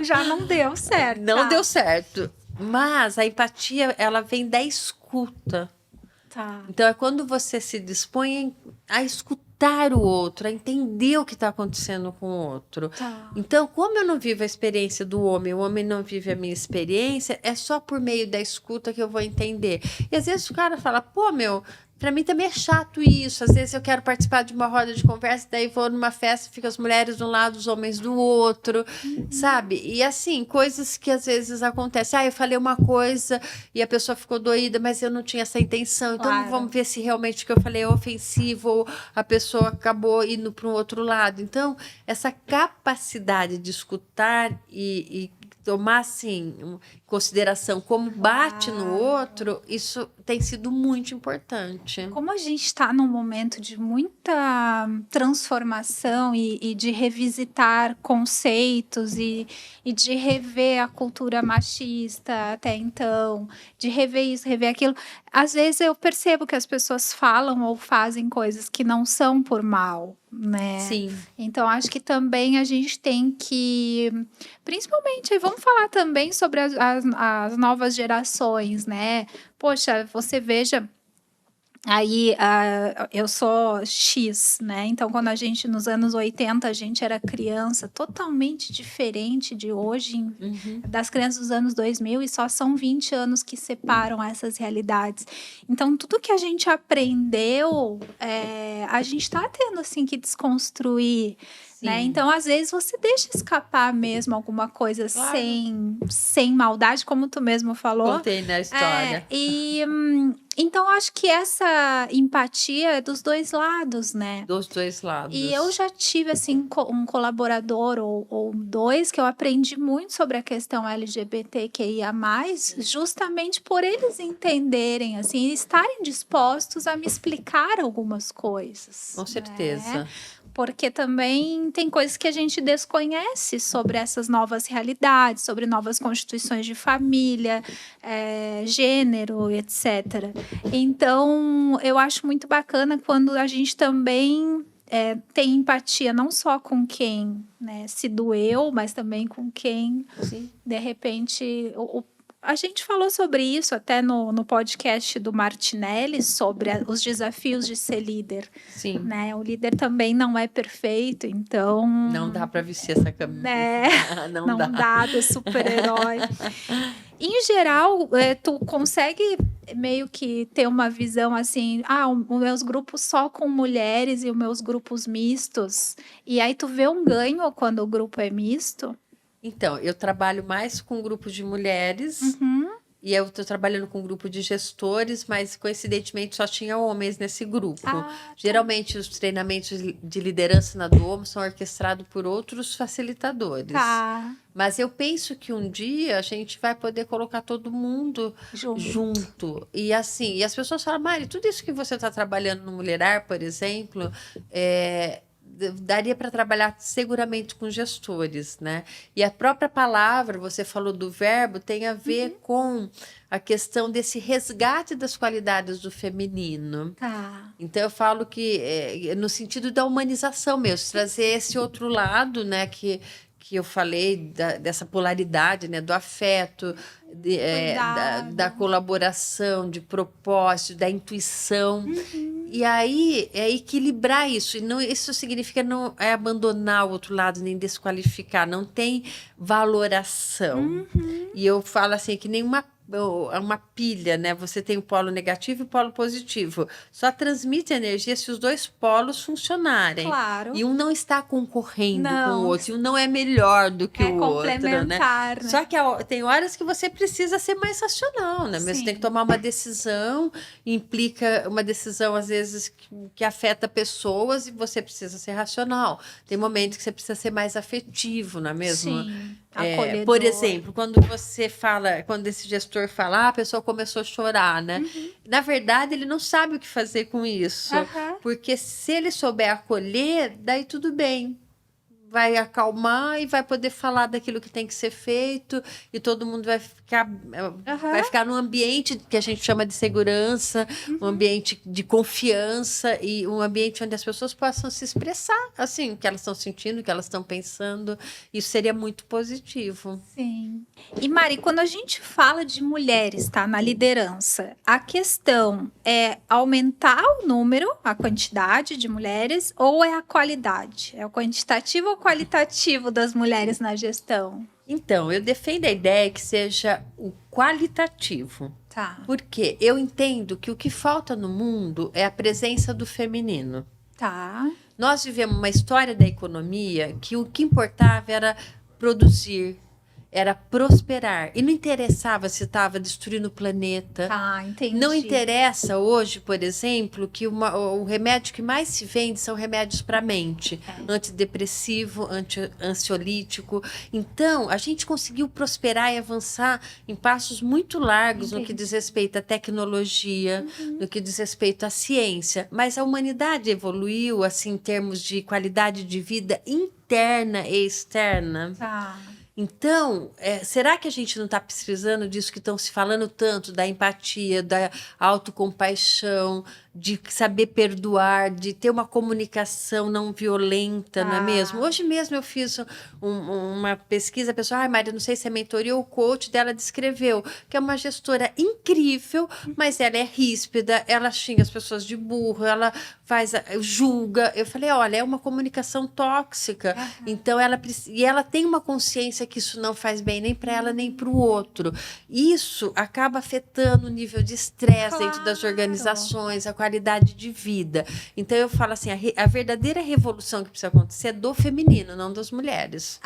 Já não deu certo. Não deu certo. Mas a empatia, ela vem da escuta. Tá. Então, é quando você se dispõe a escutar o outro, a entender o que está acontecendo com o outro. Tá. Então, como eu não vivo a experiência do homem, o homem não vive a minha experiência, é só por meio da escuta que eu vou entender. E às vezes o cara fala, para mim também é chato isso. Às vezes eu quero participar de uma roda de conversa, daí vou numa festa, fica as mulheres de um lado, os homens do outro, sabe? E assim, coisas que às vezes acontecem. Eu falei uma coisa e a pessoa ficou doída, mas eu não tinha essa intenção. Então vamos ver se realmente o que eu falei é ofensivo ou a pessoa acabou indo para um outro lado. Então, essa capacidade de escutar e tomar, assim, em consideração como bate no outro, isso tem sido muito importante. Como a gente está num momento de muita transformação e de revisitar conceitos e de rever a cultura machista até então, de rever isso, rever aquilo, às vezes eu percebo que as pessoas falam ou fazem coisas que não são por mal, né? Sim. Então, acho que também a gente tem que, principalmente, vamos falar também sobre as novas gerações, né? Poxa, você veja, aí eu sou X, né? Então, quando a gente, nos anos 80, a gente era criança, totalmente diferente de hoje, das crianças dos anos 2000, e só são 20 anos que separam essas realidades. Então, tudo que a gente aprendeu, a gente está tendo, assim, que desconstruir, né? Então, às vezes, você deixa escapar mesmo alguma coisa sem maldade, como tu mesmo falou. Contei na história. Então, acho que essa empatia é dos dois lados, né? Dos dois lados. E eu já tive, assim, um colaborador ou dois que eu aprendi muito sobre a questão LGBTQIA+, justamente por eles entenderem, assim, e estarem dispostos a me explicar algumas coisas. Com certeza. Né? Porque também tem coisas que a gente desconhece sobre essas novas realidades, sobre novas constituições de família, gênero, etc. Então, eu acho muito bacana quando a gente também tem empatia não só com quem, né, se doeu, mas também com quem, de repente... A gente falou sobre isso até no podcast do Martinelli, sobre os desafios de ser líder. Sim. Né? O líder também não é perfeito, então... Não dá para vestir essa camisa. Né? Não dá do super-herói. Em geral, tu consegue meio que ter uma visão assim, os meus grupos só com mulheres e os meus grupos mistos. E aí tu vê um ganho quando o grupo é misto? Então, eu trabalho mais com grupos de mulheres e eu estou trabalhando com um grupo de gestores, mas coincidentemente só tinha homens nesse grupo. Geralmente os treinamentos de liderança na Duomo são orquestrados por outros facilitadores. Mas eu penso que um dia a gente vai poder colocar todo mundo junto. E assim, e as pessoas falam, Mari, tudo isso que você está trabalhando no Mulherar, por exemplo, daria para trabalhar seguramente com gestores, né? E a própria palavra, você falou do verbo, tem a ver com a questão desse resgate das qualidades do feminino. Então, eu falo que no sentido da humanização mesmo, trazer esse outro lado, né? Que que eu falei dessa polaridade, né, do afeto, da colaboração, de propósito, da intuição. E aí é equilibrar isso. E não, isso significa não é abandonar o outro lado, nem desqualificar. Não tem valoração. E eu falo assim, que nem uma pilha, né? Você tem o polo negativo e o polo positivo. Só transmite energia se os dois polos funcionarem. Claro. E um não está concorrendo com o outro. E um não é melhor do que o outro, né? Complementar, né? Só que tem horas que você precisa ser mais racional, né? Você tem que tomar uma decisão, implica uma decisão, às vezes, que afeta pessoas e você precisa ser racional. Tem momentos que você precisa ser mais afetivo, não é mesmo? Sim. Por exemplo, quando você fala, quando esse gestor fala, a pessoa começou a chorar, né? Na verdade, ele não sabe o que fazer com isso. Porque se ele souber acolher, daí tudo bem. Vai acalmar e vai poder falar daquilo que tem que ser feito e todo mundo vai ficar num ambiente que a gente chama de segurança, um ambiente de confiança e um ambiente onde as pessoas possam se expressar, assim, o que elas estão sentindo, o que elas estão pensando. Isso seria muito positivo. Sim. E Mari, quando a gente fala de mulheres, tá, na liderança, a questão é aumentar o número, a quantidade de mulheres ou é a qualidade? É o quantitativo ou qualitativo das mulheres na gestão? Então, eu defendo a ideia que seja o qualitativo. Tá. Porque eu entendo que o que falta no mundo é a presença do feminino. Tá. Nós vivemos uma história da economia que o que importava era produzir, era prosperar. E não interessava se estava destruindo o planeta. Tá, entendi. Não interessa hoje, por exemplo, que o remédio que mais se vende são remédios para a mente. Antidepressivo, ansiolítico. Então, a gente conseguiu prosperar e avançar em passos muito largos no que diz respeito à tecnologia, no que diz respeito à ciência. Mas a humanidade evoluiu, assim, em termos de qualidade de vida interna e externa. Tá. Então, será que a gente não está precisando disso que estão se falando tanto, da empatia, da autocompaixão, de saber perdoar, de ter uma comunicação não violenta, não é mesmo? Hoje mesmo eu fiz uma pesquisa, a pessoa, Maria, não sei se é mentoria ou coach, dela descreveu que é uma gestora incrível, mas ela é ríspida, ela xinga as pessoas de burro, ela julga. Eu falei, olha, é uma comunicação tóxica. Então, ela tem uma consciência que isso não faz bem nem para ela, nem para o outro. Isso acaba afetando o nível de estresse dentro das organizações, a qualidade de vida. Então, eu falo assim, a verdadeira revolução que precisa acontecer é do feminino, não das mulheres.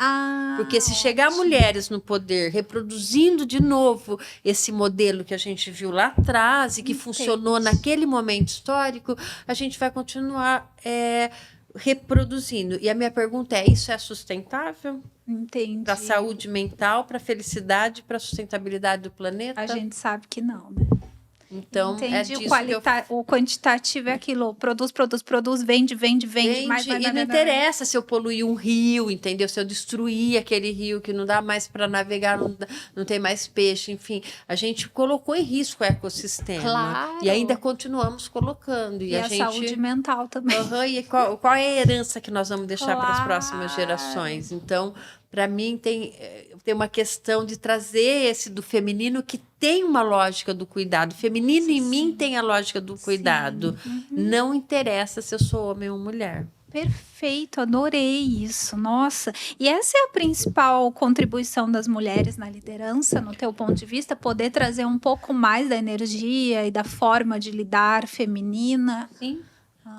Porque se chegar mulheres no poder, reproduzindo de novo esse modelo que a gente viu lá atrás e que funcionou naquele momento histórico, a gente vai continuar reproduzindo. E a minha pergunta é, isso é sustentável? Entendi. Para a saúde mental, para a felicidade, para a sustentabilidade do planeta? A gente sabe que não, né? Então, entendi. É disso O quantitativo é aquilo, produz, vende, mais. E não interessa se eu poluir um rio, entendeu? Se eu destruir aquele rio que não dá mais para navegar, não tem mais peixe, enfim. A gente colocou em risco o ecossistema. Claro. E ainda continuamos colocando. E a saúde mental também. E qual é a herança que nós vamos deixar para as próximas gerações? Então, para mim, tem uma questão de trazer esse do feminino que tem uma lógica do cuidado. O feminino em mim tem a lógica do cuidado. Não interessa se eu sou homem ou mulher. Perfeito, adorei isso, nossa. E essa é a principal contribuição das mulheres na liderança, no teu ponto de vista, poder trazer um pouco mais da energia e da forma de lidar feminina. Sim,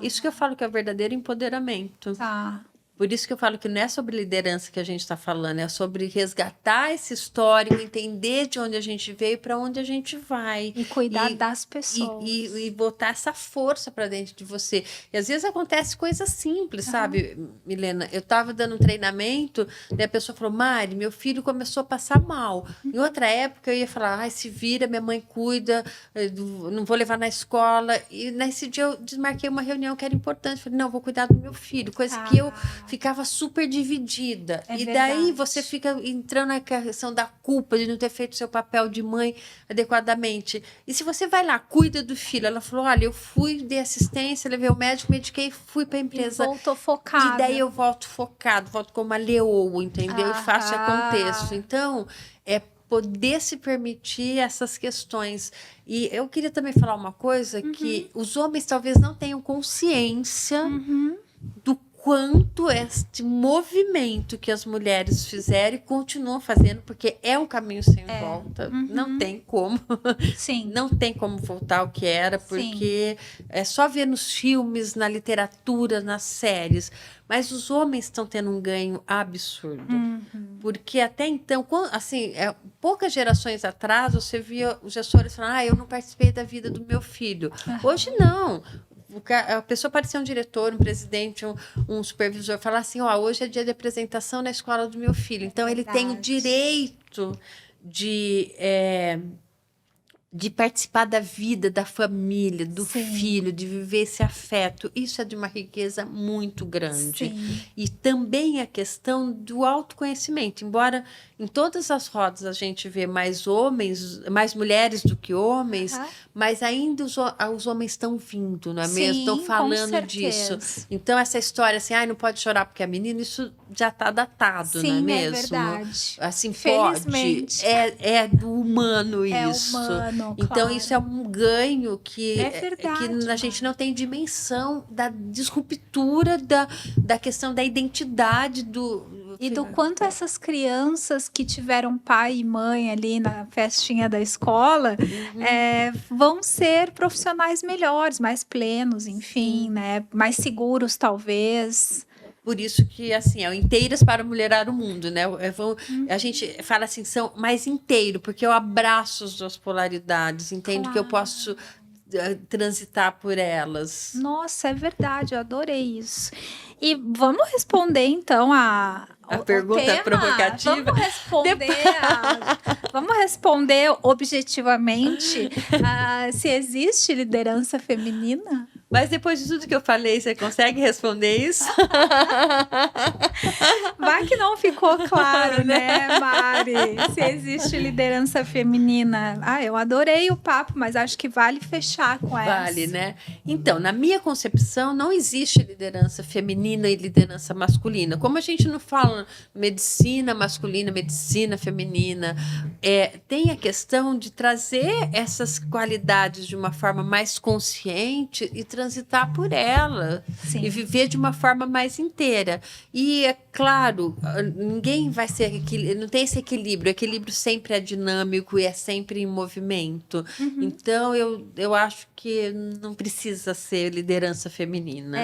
isso que eu falo que é o verdadeiro empoderamento. Tá. Por isso que eu falo que não é sobre liderança que a gente está falando, é sobre resgatar esse histórico, entender de onde a gente veio para onde a gente vai. E cuidar das pessoas. E botar essa força para dentro de você. E às vezes acontece coisas simples, sabe, Milena? Eu estava dando um treinamento, e a pessoa falou, Mari, meu filho começou a passar mal. Em outra época eu ia falar, se vira, minha mãe cuida, não vou levar na escola. E nesse dia eu desmarquei uma reunião que era importante. Falei, não, vou cuidar do meu filho. Coisa que eu ficava super dividida. É e verdade. daí você fica entrando na questão da culpa de não ter feito seu papel de mãe adequadamente. E se você vai lá, cuida do filho, ela falou, olha, eu fui, dei assistência, levei o médico, mediquei, fui para a empresa. E voltou focada. E daí eu volto focado, volto como uma leoa, entendeu? E faço e aconteço. Então, é poder se permitir essas questões. E eu queria também falar uma coisa, que os homens talvez não tenham consciência do quanto este movimento que as mulheres fizeram e continuam fazendo, porque é um caminho sem volta, não tem como, Sim. não tem como voltar ao que era, porque é só ver nos filmes, na literatura, nas séries, mas os homens estão tendo um ganho absurdo, porque até então, assim, poucas gerações atrás, você via os gestores falando, eu não participei da vida do meu filho. Hoje não. A pessoa pode ser um diretor, um presidente, um supervisor, falar assim, hoje é dia de apresentação na escola do meu filho. Então, ele tem o direito de participar da vida, da família, do filho, de viver esse afeto. Isso é de uma riqueza muito grande. Sim. E também a questão do autoconhecimento. Embora em todas as rodas a gente vê mais mulheres do que homens, mas ainda os homens estão vindo, não é mesmo? Estão falando disso. Então, essa história assim, não pode chorar porque é menino, isso já está datado, não é mesmo? É verdade. Assim, Felizmente. É do humano isso. É humano. Então, claro. isso é um ganho que verdade, a gente não tem dimensão da disruptura da questão da identidade E do quanto essas crianças que tiveram pai e mãe ali na festinha da escola vão ser profissionais melhores, mais plenos, enfim, né? Mais seguros, talvez. Por isso que, assim, inteiras para mulherar o mundo, né? A gente fala assim, são mais inteiro, porque eu abraço as duas polaridades, entendo que eu posso transitar por elas. Nossa, é verdade, eu adorei isso. E vamos responder, então, a pergunta tema? provocativa? Vamos responder objetivamente se existe liderança feminina? Mas depois de tudo que eu falei, você consegue responder isso? Vai que não ficou claro, né, Mari? Se existe liderança feminina. Eu adorei o papo, mas acho que vale fechar com essa. Vale, né? Então, na minha concepção, não existe liderança feminina e liderança masculina. Como a gente não fala medicina masculina, medicina feminina, tem a questão de trazer essas qualidades de uma forma mais consciente e transitar por ela. Sim. E viver de uma forma mais inteira. E, é claro, ninguém vai ser... Não tem esse equilíbrio. O equilíbrio sempre é dinâmico e é sempre em movimento. Então, eu acho que não precisa ser liderança feminina.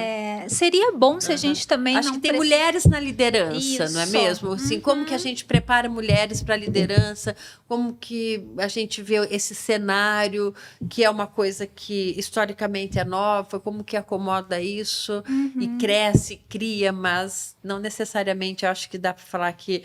Seria bom se a gente também acho que tem mulheres na liderança, não é mesmo? Assim, como que a gente prepara mulheres para a liderança? Como que a gente vê esse cenário, que é uma coisa que historicamente é nova, como que acomoda isso e cresce, cria, mas não necessariamente acho que dá para falar que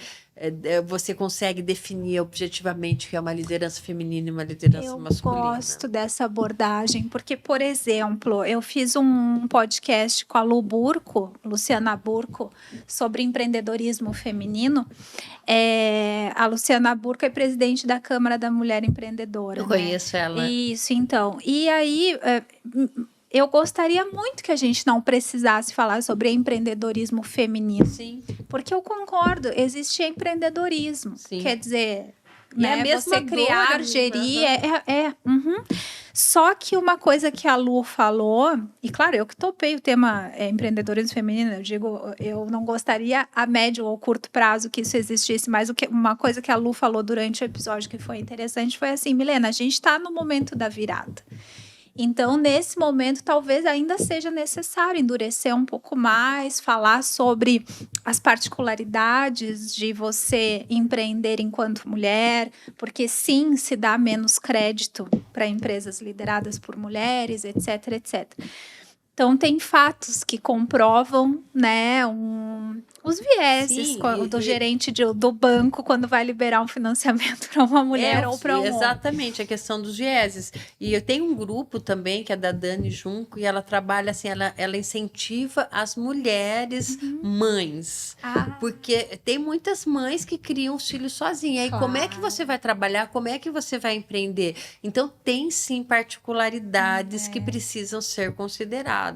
você consegue definir objetivamente o que é uma liderança feminina e uma liderança masculina. Eu gosto dessa abordagem, porque, por exemplo, eu fiz um podcast com a Luciana Burco, sobre empreendedorismo feminino. A Luciana Burco é presidente da Câmara da Mulher Empreendedora. Eu conheço ela. Isso, então. E aí... eu gostaria muito que a gente não precisasse falar sobre empreendedorismo feminino. Sim. Porque eu concordo, existe empreendedorismo. Sim. Quer dizer, você criar, gerir. Só que uma coisa que a Lu falou, e claro, eu que topei o tema empreendedorismo feminino, eu não gostaria a médio ou curto prazo que isso existisse, mas uma coisa que a Lu falou durante o episódio que foi interessante foi assim, Milena, a gente está no momento da virada. Então, nesse momento, talvez ainda seja necessário endurecer um pouco mais, falar sobre as particularidades de você empreender enquanto mulher, porque sim, se dá menos crédito para empresas lideradas por mulheres, etc, etc. Então, tem fatos que comprovam, né, os vieses do gerente do banco quando vai liberar um financiamento para uma mulher ou para um homem. Exatamente, a questão dos vieses. E eu tenho um grupo também, que é da Dani Junco, e ela trabalha assim, ela incentiva as mulheres mães. Porque tem muitas mães que criam os filhos sozinhas. Aí como é que você vai trabalhar? Como é que você vai empreender? Então, tem sim particularidades que precisam ser consideradas.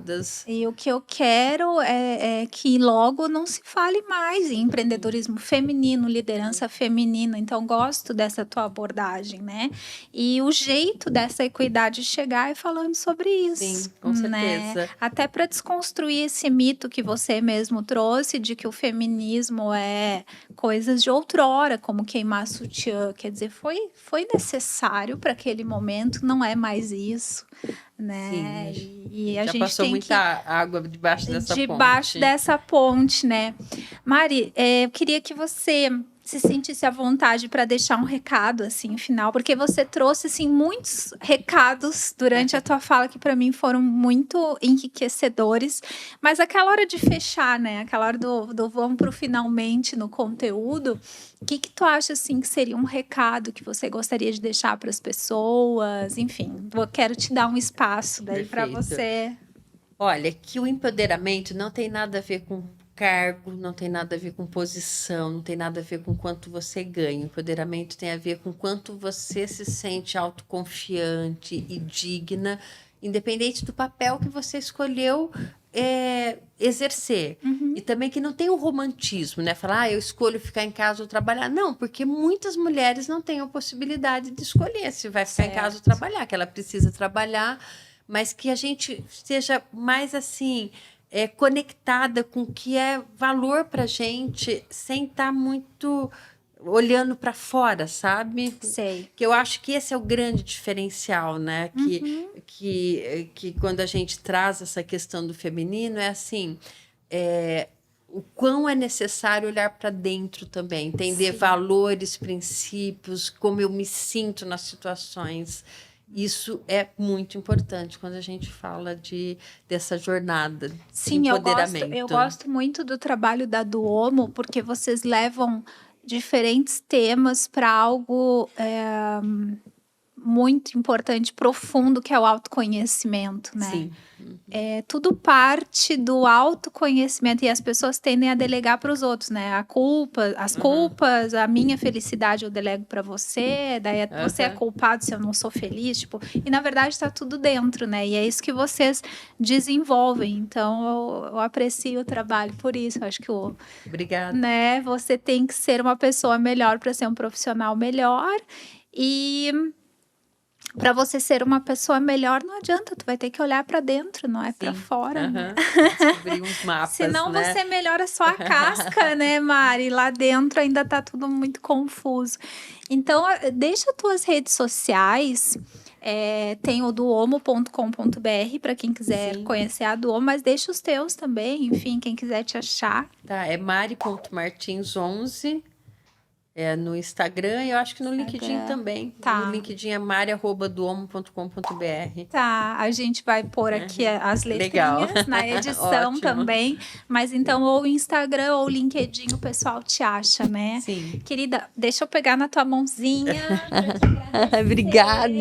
E o que eu quero é que logo não se fale mais em empreendedorismo feminino, liderança feminina. Então, gosto dessa tua abordagem, né? E o jeito dessa equidade chegar é falando sobre isso. Sim, com certeza. Até para desconstruir esse mito que você mesmo trouxe de que o feminismo é coisas de outrora, como queimar sutiã. Quer dizer, foi necessário para aquele momento, não é mais isso. Né? Sim, E a já gente passou tem muita água debaixo dessa debaixo ponte. dessa ponte, né? Mari, eu queria que você se sentisse à vontade para deixar um recado assim final, porque você trouxe assim muitos recados durante a tua fala que para mim foram muito enriquecedores, mas aquela hora de fechar, né? Aquela hora do vamos pro finalmente no conteúdo, o que tu acha assim que seria um recado que você gostaria de deixar para as pessoas? Enfim, eu quero te dar um espaço daí para você. Olha, que o empoderamento não tem nada a ver com cargo, não tem nada a ver com posição, não tem nada a ver com quanto você ganha. O empoderamento tem a ver com quanto você se sente autoconfiante e digna, independente do papel que você escolheu exercer. E também que não tem o romantismo, né? Falar, eu escolho ficar em casa ou trabalhar. Não, porque muitas mulheres não têm a possibilidade de escolher se vai ficar em casa ou trabalhar, que ela precisa trabalhar, mas que a gente seja mais assim... conectada com o que é valor para a gente, sem estar muito olhando para fora, sabe? Sei. Que eu acho que esse é o grande diferencial, né? Que quando a gente traz essa questão do feminino, é assim... o quão é necessário olhar para dentro também, entender valores, princípios, como eu me sinto nas situações. Isso é muito importante quando a gente fala dessa jornada de empoderamento. Eu gosto muito do trabalho da Duomo, porque vocês levam diferentes temas para algo muito importante, profundo, que é o autoconhecimento, né? Sim. Tudo parte do autoconhecimento e as pessoas tendem a delegar para os outros, né? As culpas, a minha felicidade eu delego para você, daí você é culpado se eu não sou feliz, tipo, e na verdade está tudo dentro, né? E é isso que vocês desenvolvem. Então eu aprecio o trabalho por isso. Eu acho que Obrigada. Né? Você tem que ser uma pessoa melhor para ser um profissional melhor e para você ser uma pessoa melhor, não adianta, tu vai ter que olhar para dentro, não é para fora, né? Descobrir uns mapas, senão né? você melhora só a casca, né, Mari? Lá dentro ainda tá tudo muito confuso. Então, deixa as tuas redes sociais. Tem o duomo.com.br para quem quiser conhecer a Duomo, mas deixa os teus também, enfim, quem quiser te achar. Tá, é mari.martins11 no Instagram e eu acho que no LinkedIn também. Tá. No LinkedIn é mari@duomo.com.br. Tá, a gente vai pôr aqui as letrinhas na edição também. Mas então, ou Instagram ou LinkedIn, o pessoal te acha, né? Sim. Querida, deixa eu pegar na tua mãozinha. Obrigado.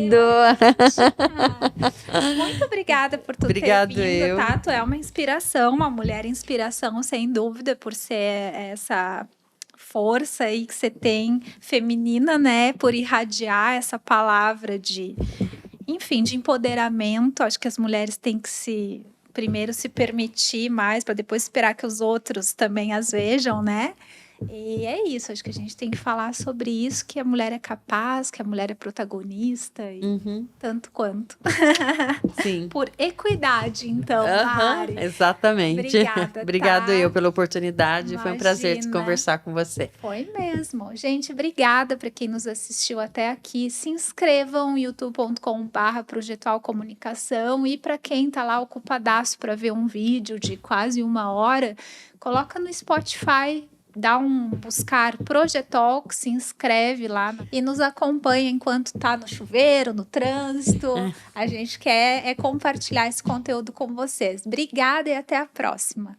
Muito obrigada por tu ter vindo, tá? Tu é uma inspiração, uma mulher inspiração, sem dúvida, por ser essa força aí que você tem feminina, né, por irradiar essa palavra de empoderamento. Acho que as mulheres têm que primeiro se permitir mais para depois esperar que os outros também as vejam, né? E é isso, acho que a gente tem que falar sobre isso, que a mulher é capaz, que a mulher é protagonista e tanto quanto. Sim. Por equidade, então, Mari. Exatamente. Obrigada eu pela oportunidade. Imagina. Foi um prazer conversar com você. Foi mesmo. Gente, obrigada para quem nos assistiu até aqui. Se inscrevam youtube.com/Projetual Comunicação e para quem tá lá ocupadaço para ver um vídeo de quase 1 hora, coloca no Spotify. dá um buscar Projetalk, se inscreve lá e nos acompanha enquanto tá no chuveiro, no trânsito. A gente quer compartilhar esse conteúdo com vocês. Obrigada e até a próxima.